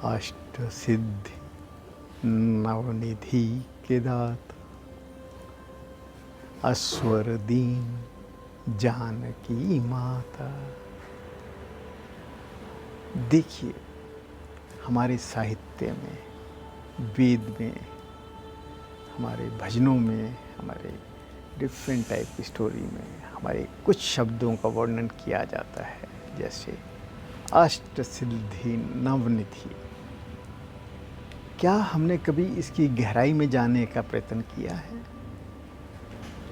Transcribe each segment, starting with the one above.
अष्ट सिद्धि नवनिधि के दाता, अस्वर दीन जानकी माता। देखिए, हमारे साहित्य में, वेद में, हमारे भजनों में, हमारे डिफरेंट टाइप की स्टोरी में हमारे कुछ शब्दों का वर्णन किया जाता है, जैसे अष्ट सिद्धि नवनिधि। क्या हमने कभी इसकी गहराई में जाने का प्रयत्न किया है?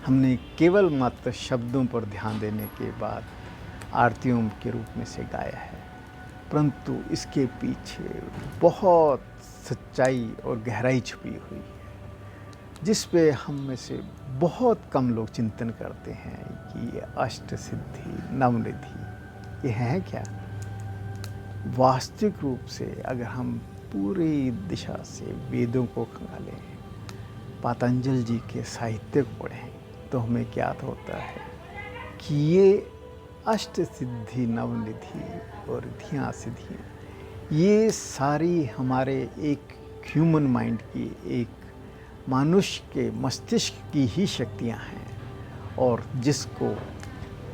हमने केवल मात्र शब्दों पर ध्यान देने के बाद आरतियों के रूप में से गाया है, परंतु इसके पीछे बहुत सच्चाई और गहराई छुपी हुई है, जिस पे हम में से बहुत कम लोग चिंतन करते हैं कि ये अष्ट सिद्धि नवनिधि ये है क्या। वास्तविक रूप से अगर हम पूरी दिशा से वेदों को खंगालें, पतंजलि जी के साहित्य को पढ़ें, तो हमें ज्ञात होता है कि ये अष्ट सिद्धि नवनिधि और रिद्धियाँ सिद्धियाँ ये सारी हमारे एक ह्यूमन माइंड की, एक मनुष्य के मस्तिष्क की ही शक्तियाँ हैं, और जिसको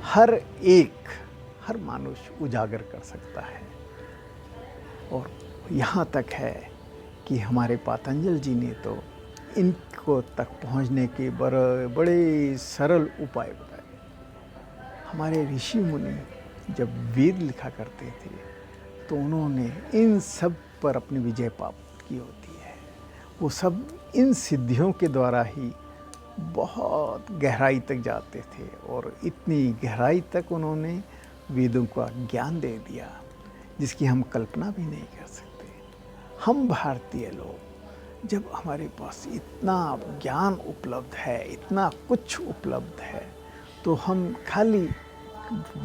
हर मनुष्य उजागर कर सकता है। और यहाँ तक है कि हमारे पतंजलि जी ने तो इनको तक पहुँचने के बड़े सरल उपाय बताए। हमारे ऋषि मुनि जब वेद लिखा करते थे तो उन्होंने इन सब पर अपनी विजय प्राप्त की होती है। वो सब इन सिद्धियों के द्वारा ही बहुत गहराई तक जाते थे, और इतनी गहराई तक उन्होंने वेदों का ज्ञान दे दिया जिसकी हम कल्पना भी नहीं कर सकते। हम भारतीय लोग, जब हमारे पास इतना ज्ञान उपलब्ध है, इतना कुछ उपलब्ध है, तो हम खाली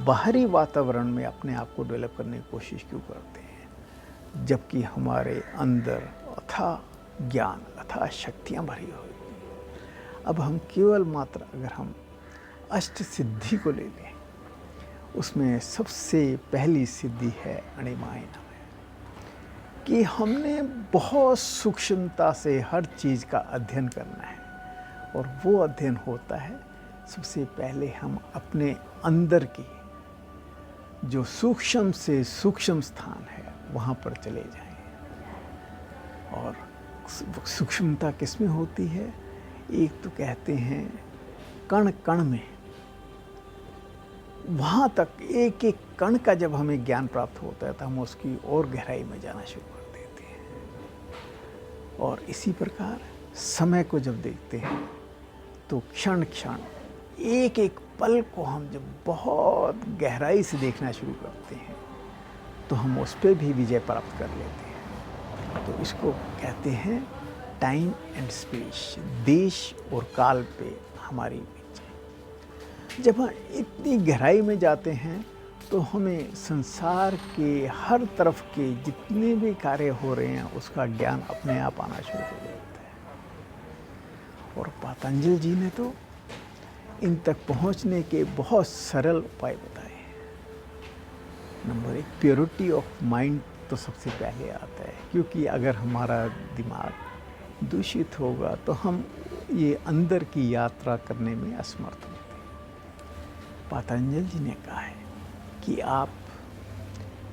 बाहरी वातावरण में अपने आप को डेवलप करने की कोशिश क्यों करते हैं, जबकि हमारे अंदर अथाह ज्ञान, अथाह शक्तियाँ भरी हुई। अब हम केवल मात्र अगर हम अष्ट सिद्धि को ले लें, उसमें सबसे पहली सिद्धि है अणिमायनम, कि हमने बहुत सूक्ष्मता से हर चीज़ का अध्ययन करना है। और वो अध्ययन होता है, सबसे पहले हम अपने अंदर की जो सूक्ष्म से सूक्ष्म स्थान है वहाँ पर चले जाएं। और सूक्ष्मता किस में होती है? एक तो कहते हैं कण कण में, वहाँ तक एक एक कण का जब हमें ज्ञान प्राप्त होता है तो हम उसकी और गहराई में जाना शुरू कर देते हैं। और इसी प्रकार समय को जब देखते हैं तो क्षण क्षण, एक एक पल को हम जब बहुत गहराई से देखना शुरू करते हैं तो हम उस पर भी विजय प्राप्त कर लेते हैं। तो इसको कहते हैं टाइम एंड स्पेस, देश और काल पे हमारी विजय। जब हम इतनी गहराई में जाते हैं तो हमें संसार के हर तरफ के जितने भी कार्य हो रहे हैं उसका ज्ञान अपने आप आना शुरू हो जाता है। और पतंजलि जी ने तो इन तक पहुंचने के बहुत सरल उपाय बताए हैं। नंबर एक, प्योरिटी ऑफ माइंड तो सबसे पहले आता है, क्योंकि अगर हमारा दिमाग दूषित होगा तो हम ये अंदर की यात्रा करने में असमर्थ होते हैं। पतंजलि जी ने कहा है कि आप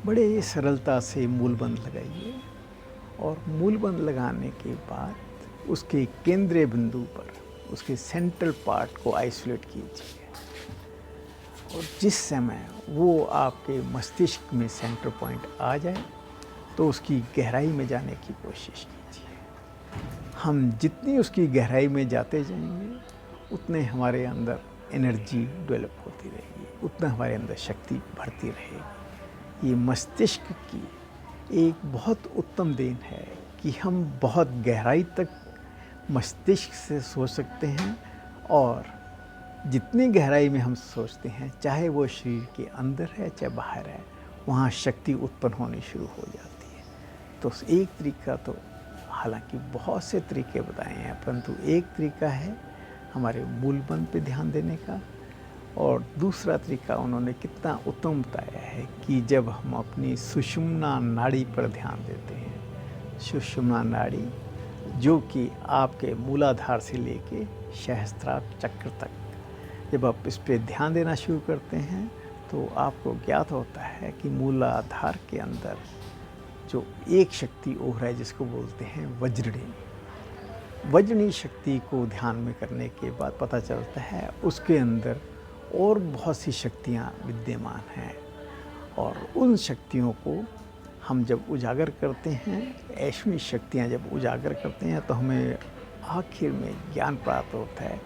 बड़े सरलता से मूलबंध लगाइए, और मूलबंध लगाने के बाद उसके केंद्रीय बिंदु पर उसके सेंट्रल पार्ट को आइसोलेट कीजिए, और जिस समय वो आपके मस्तिष्क में सेंटर पॉइंट आ जाए तो उसकी गहराई में जाने की कोशिश कीजिए। हम जितनी उसकी गहराई में जाते जाएंगे उतने हमारे अंदर एनर्जी डेवलप होती रहेगी, उतना हमारे अंदर शक्ति बढ़ती रहेगी। ये मस्तिष्क की एक बहुत उत्तम देन है कि हम बहुत गहराई तक मस्तिष्क से सोच सकते हैं, और जितनी गहराई में हम सोचते हैं, चाहे वो शरीर के अंदर है चाहे बाहर है, वहाँ शक्ति उत्पन्न होनी शुरू हो जाती है। तो एक तरीका तो, हालांकि बहुत से तरीके बताए हैं, परंतु एक तरीका है हमारे मूलबंध पे ध्यान देने का, और दूसरा तरीका उन्होंने कितना उत्तम बताया है कि जब हम अपनी सुषुम्ना नाड़ी पर ध्यान देते हैं, सुषुम्ना नाड़ी जो कि आपके मूलाधार से लेके सहस्त्रार चक्र तक, जब आप इस पे ध्यान देना शुरू करते हैं तो आपको ज्ञात होता है कि मूलाधार के अंदर जो एक शक्ति और है जिसको बोलते हैं वज्रणी, वज्रणी शक्ति को ध्यान में करने के बाद पता चलता है उसके अंदर और बहुत सी शक्तियाँ विद्यमान हैं, और उन शक्तियों को हम जब उजागर करते हैं, ऐसी शक्तियाँ जब उजागर करते हैं तो हमें आखिर में ज्ञान प्राप्त होता है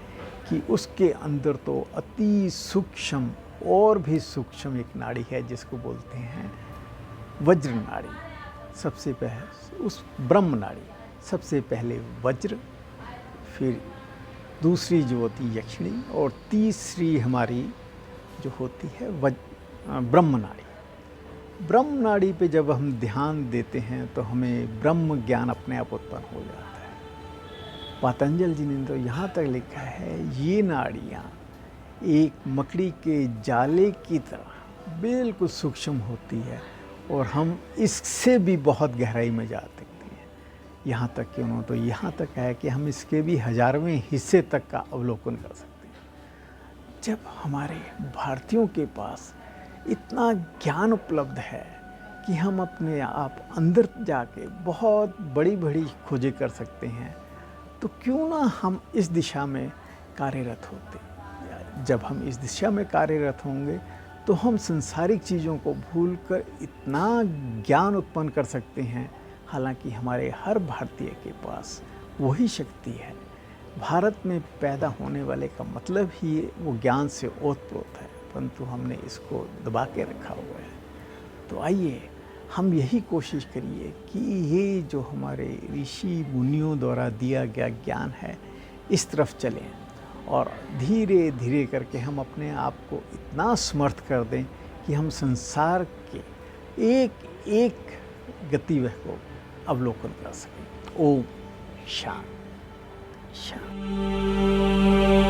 कि उसके अंदर तो अति सूक्ष्म और भी सूक्ष्म एक नाड़ी है जिसको बोलते हैं वज्र नाड़ी। सबसे पहले उस ब्रह्म नाड़ी, सबसे पहले वज्र, फिर दूसरी जो होती है यक्षिणी, और तीसरी हमारी जो होती है ब्रह्म नाड़ी। ब्रह्म नाड़ी पे जब हम ध्यान देते हैं तो हमें ब्रह्म ज्ञान अपने आप उत्पन्न हो जाता है। पतंजलि जी ने तो यहाँ तक लिखा है ये नाड़ियाँ एक मकड़ी के जाले की तरह बिल्कुल सूक्ष्म होती है और हम इससे भी बहुत गहराई में जा सकते हैं। यहाँ तक कि उन्होंने तो यहाँ तक है कि हम इसके भी 1000वें हिस्से तक का अवलोकन कर सकते हैं। जब हमारे भारतीयों के पास इतना ज्ञान उपलब्ध है कि हम अपने आप अंदर जाके बहुत बड़ी बड़ी खोजें कर सकते हैं, तो क्यों ना हम इस दिशा में कार्यरत होते। जब हम इस दिशा में कार्यरत होंगे तो हम संसारिक चीज़ों को भूलकर इतना ज्ञान उत्पन्न कर सकते हैं। हालांकि हमारे हर भारतीय के पास वही शक्ति है। भारत में पैदा होने वाले का मतलब ही वो ज्ञान से ओतप्रोत है, परंतु हमने इसको दबा के रखा हुआ है। तो आइए हम यही कोशिश करिए कि ये जो हमारे ऋषि मुनियों द्वारा दिया गया ज्ञान है इस तरफ चलें, और धीरे धीरे करके हम अपने आप को इतना समर्थ कर दें कि हम संसार के एक एक गतिविधि को अवलोकन कर सकें। ओम शांति शांति।